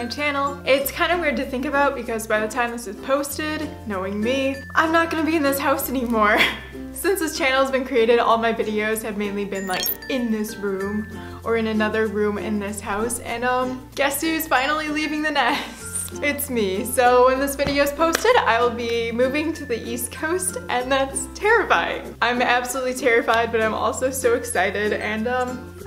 my channel. It's kind of weird to think about because by the time this is posted, knowing me, I'm not gonna be in this house anymore. Since this channel has been created, all my videos have mainly been like in this room or in another room in this house, and guess who's finally leaving the nest? It's me. So when this video is posted, I will be moving to the East Coast, and that's terrifying. I'm absolutely terrified, but I'm also so excited, and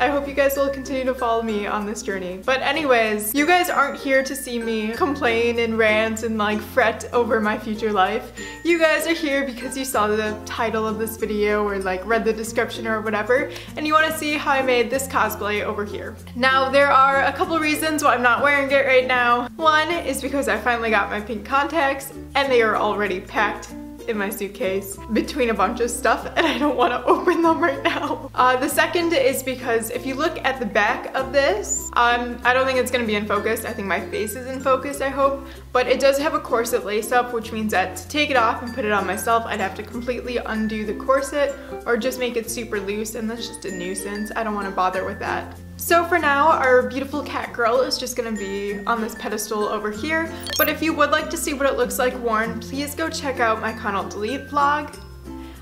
I hope you guys will continue to follow me on this journey. But anyways, you guys aren't here to see me complain and rant and like fret over my future life. You guys are here because you saw the title of this video or like read the description or whatever, and you want to see how I made this cosplay over here. Now, there are a couple reasons why I'm not wearing it right now. One is because I finally got my pink contacts and they are already packed in my suitcase between a bunch of stuff, and I don't want to open them right now. The second is because if you look at the back of this, I don't think it's going to be in focus. I think my face is in focus, I hope, but it does have a corset lace up, which means that to take it off and put it on myself, I'd have to completely undo the corset or just make it super loose, and that's just a nuisance. I don't want to bother with that. So for now, our beautiful cat girl is just gonna be on this pedestal over here, but if you would like to see what it looks like worn, please go check out my Can't Delete vlog.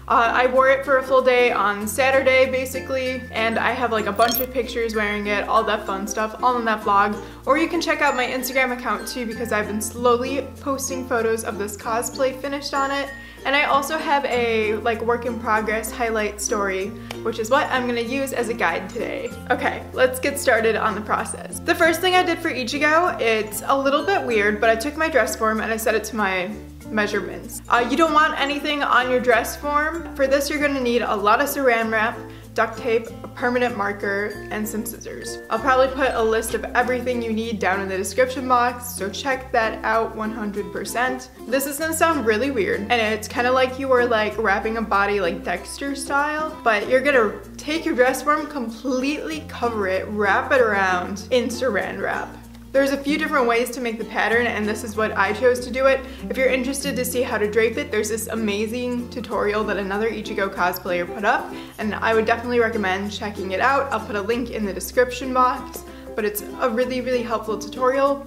I wore it for a full day on Saturday, basically, and I have like a bunch of pictures wearing it, all that fun stuff, all in that vlog. Or you can check out my Instagram account too, because I've been slowly posting photos of this cosplay finished on it. And I also have a like work in progress highlight story, which is what I'm gonna use as a guide today. Okay, let's get started on the process. The first thing I did for Ichigo, it's a little bit weird, but I took my dress form and I set it to my measurements. You don't want anything on your dress form. For this, you're gonna need a lot of saran wrap, duct tape, a permanent marker, and some scissors. I'll probably put a list of everything you need down in the description box, so check that out 100%. This is gonna sound really weird, and it's kind of like you were like wrapping a body like Dexter style, but you're gonna take your dress form, completely cover it, wrap it around in saran wrap. There's a few different ways to make the pattern, and this is what I chose to do it. If you're interested to see how to drape it, there's this amazing tutorial that another Ichigo cosplayer put up, and I would definitely recommend checking it out. I'll put a link in the description box, but it's a really, really helpful tutorial.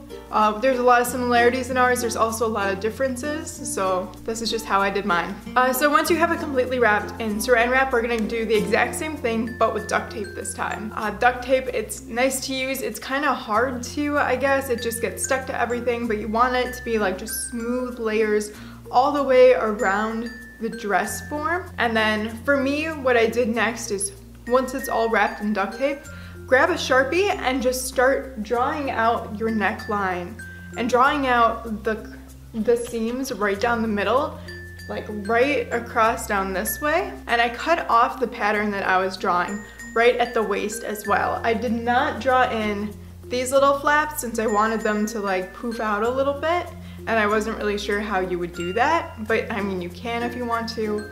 There's a lot of similarities in ours, there's also a lot of differences, so this is just how I did mine. So once you have it completely wrapped in saran wrap, we're gonna do the exact same thing, but with duct tape this time. Duct tape, it's nice to use, it's kind of hard to, I guess, it just gets stuck to everything, but you want it to be like just smooth layers all the way around the dress form. And then for me, what I did next is, once it's all wrapped in duct tape, grab a Sharpie and just start drawing out your neckline and drawing out the seams right down the middle, like right across down this way. And I cut off the pattern that I was drawing right at the waist as well. I did not draw in these little flaps since I wanted them to like poof out a little bit, and I wasn't really sure how you would do that, but I mean, you can if you want to.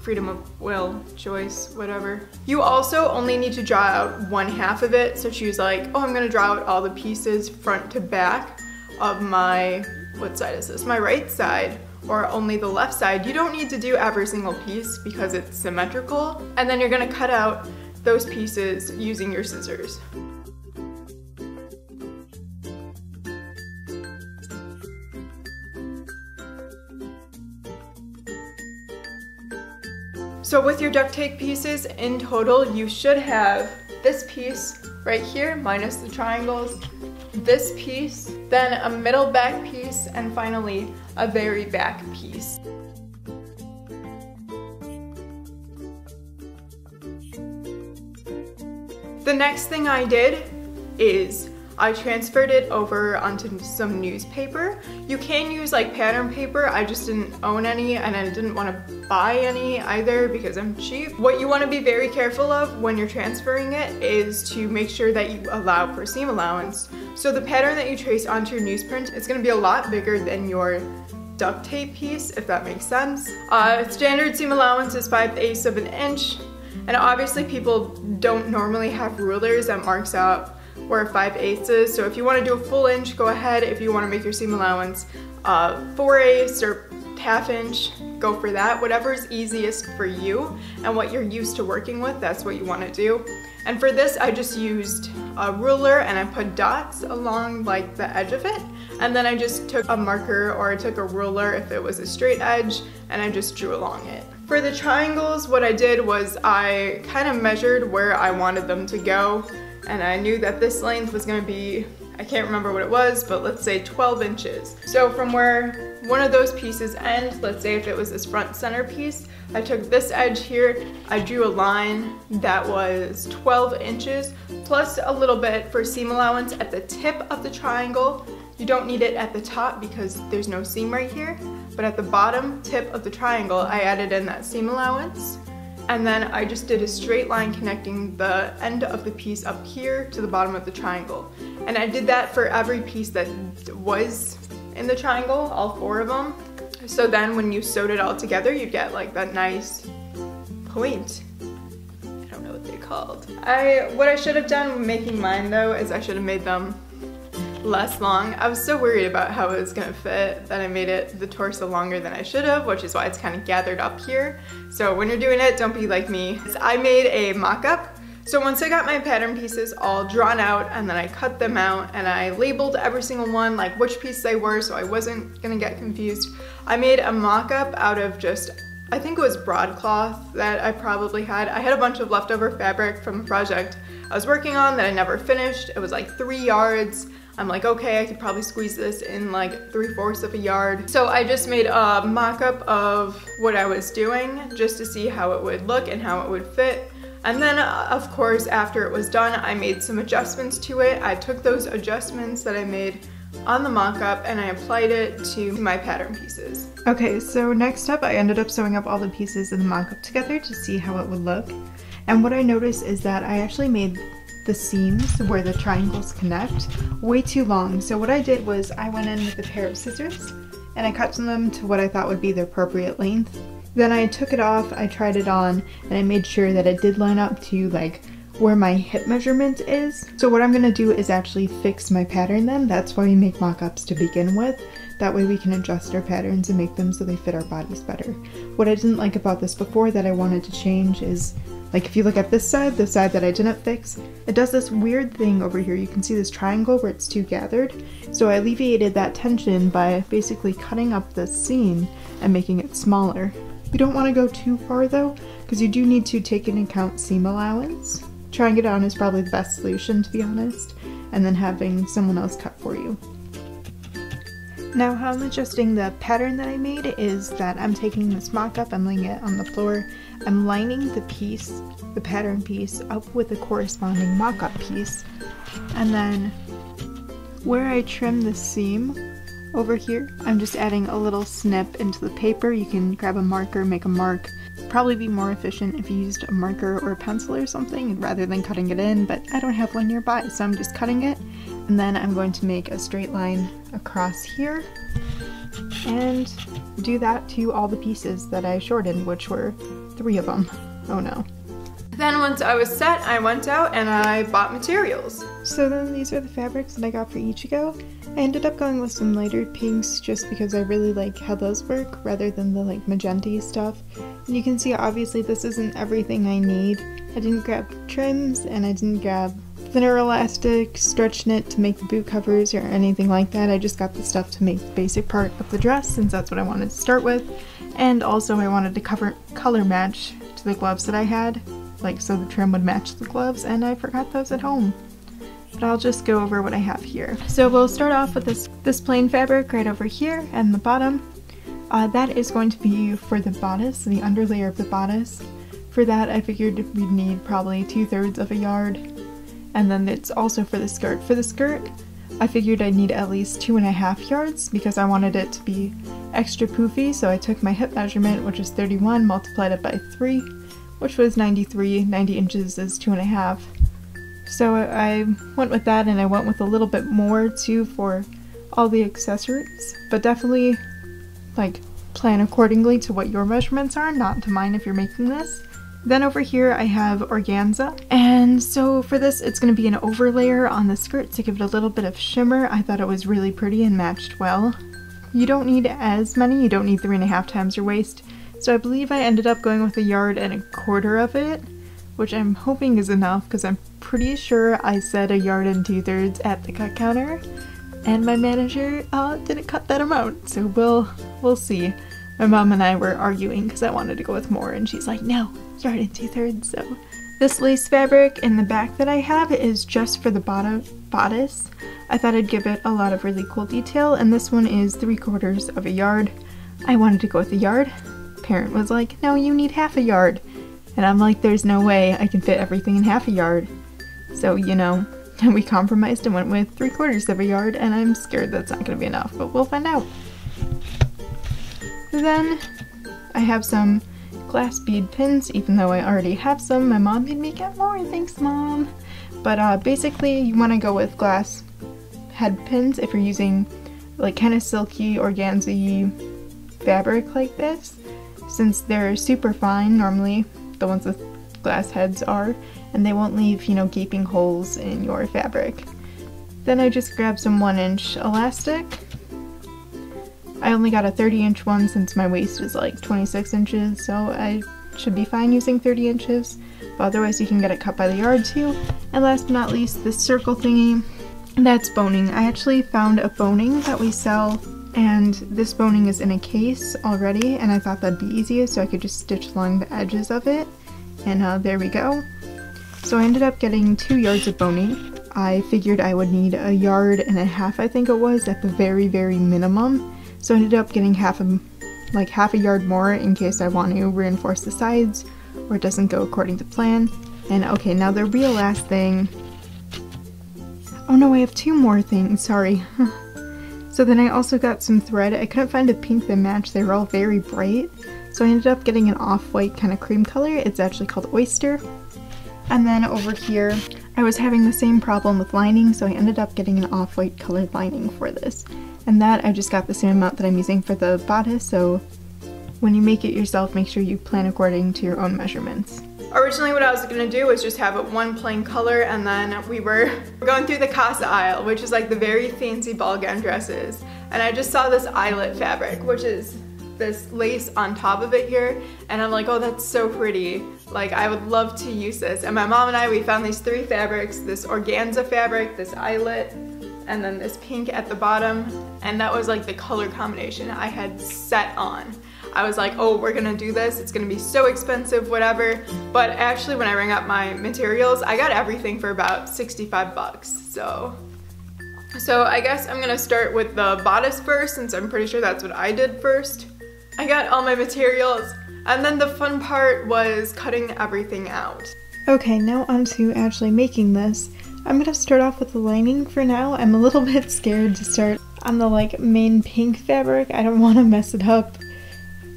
Freedom of will, choice, whatever. You also only need to draw out one half of it, so choose like, oh, I'm gonna draw out all the pieces front to back of my, what side is this? My right side, or only the left side. You don't need to do every single piece because it's symmetrical, and then you're gonna cut out those pieces using your scissors. So with your duct tape pieces, in total, you should have this piece right here, minus the triangles, this piece, then a middle back piece, and finally a very back piece. The next thing I did is I transferred it over onto some newspaper. You can use like pattern paper, I just didn't own any and I didn't want to buy any either because I'm cheap. What you want to be very careful of when you're transferring it is to make sure that you allow for seam allowance. So the pattern that you trace onto your newsprint is going to be a lot bigger than your duct tape piece, if that makes sense. Standard seam allowance is 5/8 of an inch, and obviously people don't normally have rulers that marks out where 5/8 is, so if you want to do a full inch, go ahead. If you want to make your seam allowance 4/8 or 1/2 inch, go for that. Whatever's easiest for you and what you're used to working with, that's what you want to do. And for this, I just used a ruler and I put dots along like the edge of it. And then I just took a marker, or I took a ruler if it was a straight edge, and I just drew along it. For the triangles, what I did was I kind of measured where I wanted them to go, and I knew that this length was going to be, I can't remember what it was, but let's say 12 inches. So from where one of those pieces ends, let's say if it was this front center piece, I took this edge here, I drew a line that was 12 inches, plus a little bit for seam allowance at the tip of the triangle. You don't need it at the top because there's no seam right here, but at the bottom tip of the triangle, I added in that seam allowance. And then I just did a straight line connecting the end of the piece up here to the bottom of the triangle. And I did that for every piece that was in the triangle, all 4 of them. So then when you sewed it all together, you'd get like that nice point. I don't know what they're called. What I should have done when making mine though is I should have made them less long. I was so worried about how it was gonna fit that I made it the torso longer than I should have, which is why it's kind of gathered up here. So when you're doing it, don't be like me. I made a mock-up. So once I got my pattern pieces all drawn out, and then I cut them out and I labeled every single one, like which piece they were, so I wasn't gonna get confused. I made a mock-up out of just, I think it was broadcloth that I probably had. I had a bunch of leftover fabric from a project I was working on that I never finished. It was like 3 yards. I'm like, okay, I could probably squeeze this in like 3/4 of a yard. So I just made a mock-up of what I was doing just to see how it would look and how it would fit. And then of course, after it was done, I made some adjustments to it. I took those adjustments that I made on the mock-up and I applied it to my pattern pieces. Okay, so next up, I ended up sewing up all the pieces in the mock-up together to see how it would look. And what I noticed is that I actually made the seams where the triangles connect way too long. So what I did was I went in with a pair of scissors and I cut them to what I thought would be the appropriate length. Then I took it off, I tried it on, and I made sure that it did line up to like where my hip measurement is. So what I'm gonna do is actually fix my pattern then. That's why we make mock-ups to begin with. That way we can adjust our patterns and make them so they fit our bodies better. What I didn't like about this before that I wanted to change is, like if you look at this side, the side that I didn't fix, it does this weird thing over here. You can see this triangle where it's too gathered. So I alleviated that tension by basically cutting up this seam and making it smaller. You don't want to go too far though, because you do need to take into account seam allowance. Trying it on is probably the best solution, to be honest, and then having someone else cut for you. Now how I'm adjusting the pattern that I made is that I'm taking this mock-up, I'm laying it on the floor, I'm lining the piece, the pattern piece, up with the corresponding mock-up piece, and then where I trim the seam over here, I'm just adding a little snip into the paper. You can grab a marker, make a mark. It'd probably be more efficient if you used a marker or a pencil or something rather than cutting it in, but I don't have one nearby, so I'm just cutting it. And then I'm going to make a straight line across here and do that to all the pieces that I shortened, which were 3 of them. Oh no. Then once I was set, I went out and I bought materials. So then these are the fabrics that I got for Ichigo. I ended up going with some lighter pinks just because I really like how those work rather than the like magenta stuff. And you can see obviously this isn't everything I need. I didn't grab trims and I didn't grab thinner elastic, stretch knit to make the boot covers or anything like that. I just got the stuff to make the basic part of the dress since that's what I wanted to start with. And also I wanted to color match to the gloves that I had, like so the trim would match the gloves, and I forgot those at home. But I'll just go over what I have here. So we'll start off with this plain fabric right over here and the bottom. That is going to be for the bodice, the underlayer of the bodice. For that I figured we'd need probably 2/3 of a yard. And then it's also for the skirt. For the skirt, I figured I'd need at least 2.5 yards because I wanted it to be extra poofy, so I took my hip measurement, which is 31, multiplied it by 3, which was 93. 90 inches is 2.5. So I went with that, and I went with a little bit more too for all the accessories, but definitely like plan accordingly to what your measurements are, not to mine if you're making this. Then over here I have organza, and so for this it's going to be an overlayer on the skirt to give it a little bit of shimmer. I thought it was really pretty and matched well. you don't need as many, you don't need 3.5 times your waist. So I believe I ended up going with 1.25 yards of it, which I'm hoping is enough because I'm pretty sure I said 1 2/3 yards at the cut counter, and my manager didn't cut that amount, so we'll see. My mom and I were arguing because I wanted to go with more, and she's like, no, 1 2/3 yards. So this lace fabric in the back that I have is just for the bodice. I thought I'd give it a lot of really cool detail, and this one is 3/4 yard. I wanted to go with 1 yard. Parent was like, no, you need 1/2 yard. And I'm like, there's no way I can fit everything in 1/2 yard. So, you know, we compromised and went with 3/4 yard, and I'm scared that's not going to be enough, but we'll find out. Then I have some glass bead pins, even though I already have some. My mom made me get more, thanks Mom. But basically you want to go with glass head pins if you're using like kind of silky organza-y fabric like this, since they're super fine normally, the ones with glass heads are, and they won't leave, you know, gaping holes in your fabric. Then I just grabbed some 1-inch elastic. I only got a 30-inch one since my waist is like 26 inches, so I should be fine using 30 inches, but otherwise you can get it cut by the yard too. And last but not least, this circle thingy, that's boning. I actually found a boning that we sell, and this boning is in a case already, and I thought that'd be easier so I could just stitch along the edges of it, and there we go. So I ended up getting 2 yards of boning. I figured I would need 1.5 yards, I think it was, at the very, very minimum. So I ended up getting half a yard more in case I want to reinforce the sides or it doesn't go according to plan. And okay, now the real last thing. Oh no, I have 2 more things, sorry. So then I also got some thread. I couldn't find a pink that matched, they were all very bright. So I ended up getting an off-white kind of cream color. It's actually called Oyster. And then over here, I was having the same problem with lining, so I ended up getting an off-white colored lining for this. And that I just got the same amount that I'm using for the bodice, so when you make it yourself, make sure you plan according to your own measurements. Originally what I was going to do was just have it one plain color, and then we were going through the casa aisle, which is like the very fancy ball gown dresses. And I just saw this eyelet fabric, which is this lace on top of it here, and I'm like, oh, that's so pretty. Like, I would love to use this. And my mom and I, we found these 3 fabrics, this organza fabric, this eyelet, and then this pink at the bottom, and that was like the color combination I had set on. I was like, oh, we're gonna do this, it's gonna be so expensive, whatever. But actually when I rang up my materials, I got everything for about 65 bucks. So I guess I'm gonna start with the bodice first, since I'm pretty sure that's what I did first. I got all my materials, and then the fun part was cutting everything out. Okay, now on to actually making this. I'm gonna start off with the lining for now. I'm a little bit scared to start on the like main pink fabric. I don't want to mess it up,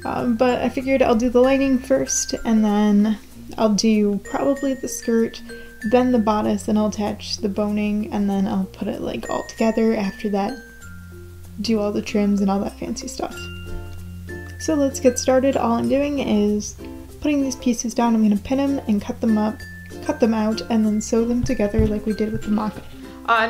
but I figured I'll do the lining first, and then I'll do probably the skirt, then the bodice, and I'll attach the boning, and then I'll put it like all together after that, do all the trims and all that fancy stuff. So let's get started. All I'm doing is putting these pieces down. I'm gonna pin them and cut them up, cut them out, and then sew them together like we did with the mock-up.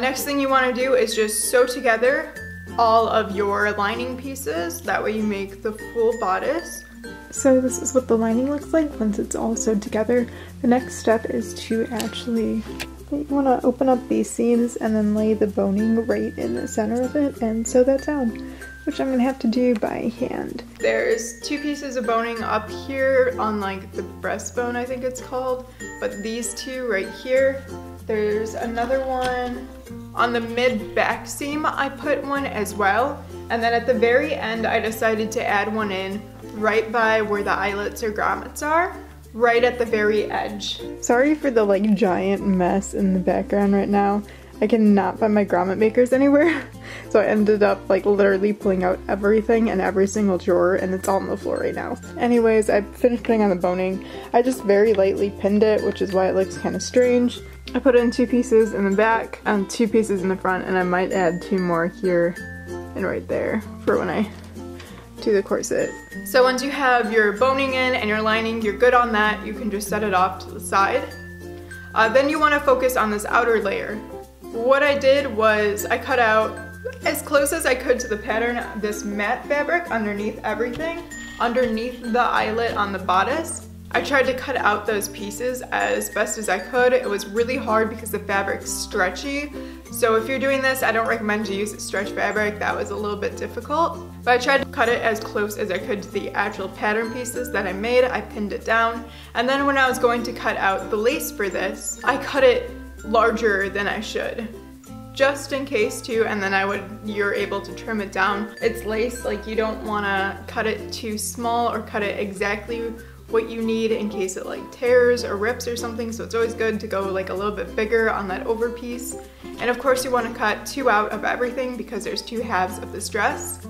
Next thing you want to do is just sew together all of your lining pieces. That way you make the full bodice. So this is what the lining looks like once it's all sewed together. The next step is to actually, you want to open up these seams and then lay the boning right in the center of it and sew that down, which I'm going to have to do by hand. There's 2 pieces of boning up here on like the breastbone, I think it's called, but these 2 right here. There's another one on the mid back seam. I put one as well, and then at the very end I decided to add one in right by where the eyelets or grommets are, right at the very edge. Sorry for the like giant mess in the background right now. I cannot find my grommet makers anywhere, so I ended up like literally pulling out everything in every single drawer, and it's all on the floor right now. Anyways, I finished putting on the boning. I just very lightly pinned it, which is why it looks kind of strange. I put in 2 pieces in the back and 2 pieces in the front, and I might add 2 more here and right there for when I do the corset. So once you have your boning in and your lining, you're good on that. You can just set it off to the side. Then you want to focus on this outer layer. What I did was I cut out as close as I could to the pattern, this matte fabric underneath everything, underneath the eyelet on the bodice. I tried to cut out those pieces as best as I could. It was really hard because the fabric's stretchy. So if you're doing this, I don't recommend you use stretch fabric. That was a little bit difficult. But I tried to cut it as close as I could to the actual pattern pieces that I made. I pinned it down. And then when I was going to cut out the lace for this, I cut it larger than I should, just in case too, and then you're able to trim it down. It's lace, like you don't want to cut it too small or cut it exactly what you need in case it like tears or rips or something, so it's always good to go like a little bit bigger on that over piece. And of course you want to cut 2 out of everything because there's 2 halves of this dress.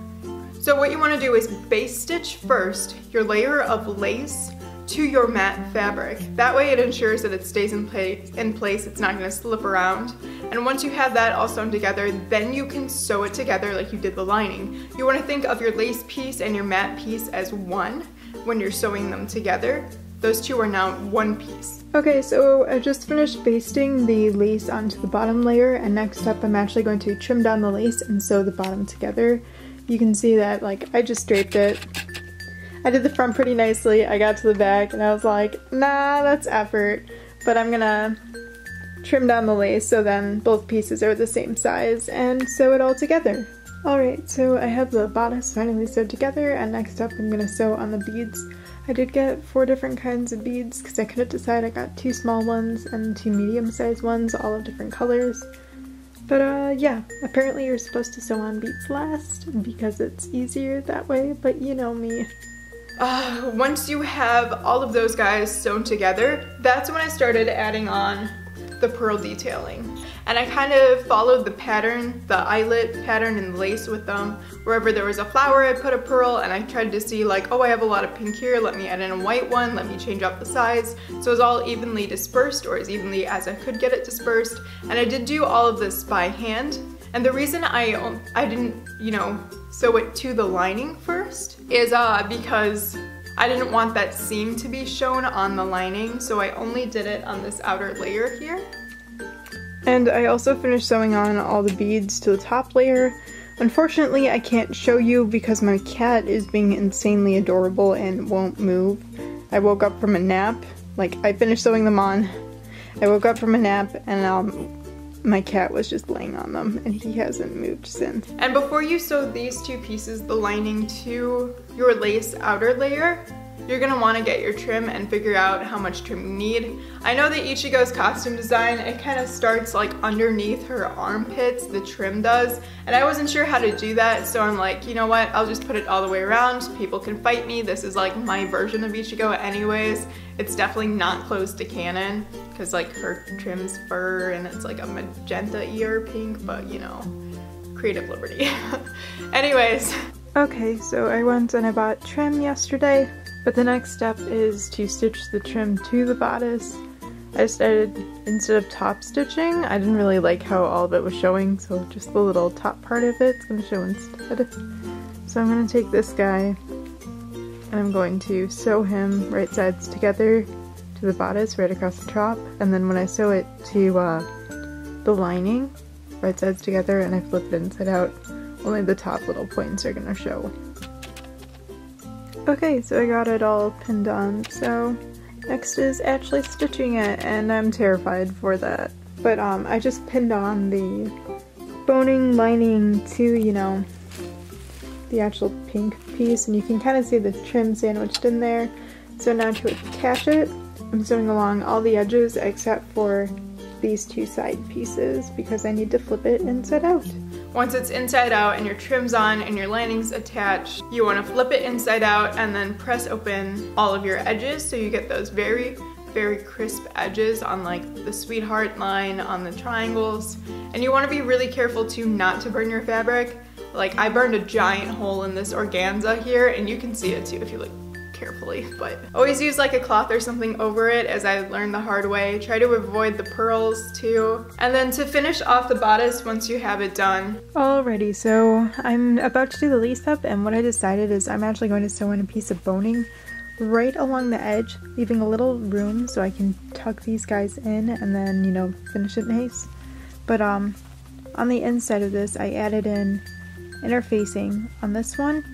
So what you want to do is base stitch first your layer of lace to your matte fabric. That way it ensures that it stays in place, it's not going to slip around. And once you have that all sewn together, then you can sew it together like you did the lining. You want to think of your lace piece and your matte piece as one when you're sewing them together. Those 2 are now one piece. Okay, so I just finished basting the lace onto the bottom layer, and next up I'm actually going to trim down the lace and sew the bottom together. You can see that like I just draped it. I did the front pretty nicely. I got to the back and I was like, nah, that's effort. But I'm gonna trim down the lace so then both pieces are the same size and sew it all together. Alright, so I have the bodice finally sewed together, and next up I'm gonna sew on the beads. I did get 4 different kinds of beads because I couldn't decide. I got 2 small ones and 2 medium-sized ones, all of different colors. But yeah, apparently you're supposed to sew on beads last because it's easier that way, but you know me. Once you have all of those guys sewn together, that's when I started adding on the pearl detailing. And I kind of followed the pattern, the eyelet pattern and the lace with them. Wherever there was a flower, I put a pearl, and I tried to see like, oh, I have a lot of pink here, let me add in a white one, let me change up the size. So it was all evenly dispersed, or as evenly as I could get it dispersed. And I did do all of this by hand. And the reason I didn't, you know, sew it to the lining first is because I didn't want that seam to be shown on the lining, so I only did it on this outer layer here. And I also finished sewing on all the beads to the top layer. Unfortunately, I can't show you because my cat is being insanely adorable and won't move. I woke up from a nap, like I finished sewing them on. I woke up from a nap and my cat was just laying on them, and he hasn't moved since. And before you sew these 2 pieces, the lining to your lace outer layer, you're gonna want to get your trim and figure out how much trim you need. I know that Ichigo's costume design, it kind of starts like underneath her armpits, the trim does, and I wasn't sure how to do that, so I'm like, you know what, I'll just put it all the way around. People can fight me. This is like my version of Ichigo anyways. It's definitely not close to canon, because like her trim's fur and it's like a magenta ear pink, but you know, creative liberty. Anyways. Okay, so I went and I bought trim yesterday. But the next step is to stitch the trim to the bodice. I decided instead of top stitching, I didn't really like how all of it was showing, so just the little top part of it's going to show instead. So I'm going to take this guy and I'm going to sew him right sides together to the bodice right across the top, and then when I sew it to the lining, right sides together, and I flip it inside out, only the top little points are going to show. Okay, so I got it all pinned on, so next is actually stitching it, and I'm terrified for that. But I just pinned on the boning lining to, you know, the actual pink piece, and you can kind of see the trim sandwiched in there. So now to attach it, I'm sewing along all the edges except for these 2 side pieces because I need to flip it inside out. Once it's inside out and your trim's on and your lining's attached, you want to flip it inside out and then press open all of your edges so you get those very, very crisp edges on like the sweetheart line, on the triangles. And you want to be really careful too not to burn your fabric. Like I burned a giant hole in this organza here, and you can see it too if you look carefully, but always use like a cloth or something over it, as I learned the hard way. Try to avoid the pearls too. And then to finish off the bodice once you have it done. Alrighty, so I'm about to do the lace up, and what I decided is I'm actually going to sew in a piece of boning right along the edge, leaving a little room so I can tuck these guys in and then, you know, finish it nice. But on on the inside of this, I added in interfacing on this one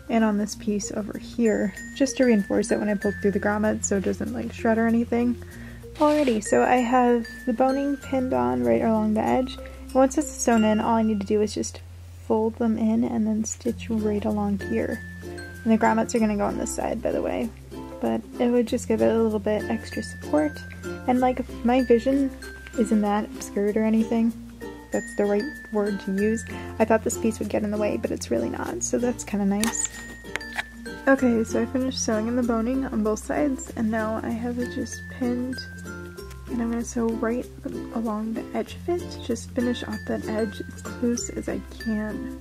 and on this piece over here, just to reinforce it when I poke through the grommet so it doesn't like shred or anything. Alrighty, so I have the boning pinned on right along the edge. And once it's sewn in, all I need to do is just fold them in and then stitch right along here. And the grommets are going to go on this side, by the way. But it would just give it a little bit extra support. And like, if my vision isn't that obscured or anything, that's the right word to use, I thought this piece would get in the way, but it's really not, so that's kind of nice. Okay, so I finished sewing in the boning on both sides, and now I have it just pinned, and I'm going to sew right along the edge of it, just finish off that edge as close as I can.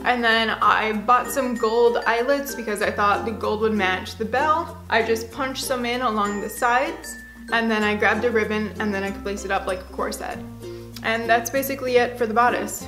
And then I bought some gold eyelets because I thought the gold would match the bell. I just punched some in along the sides, and then I grabbed a ribbon and then I could lace it up like a corset. And that's basically it for the bodice.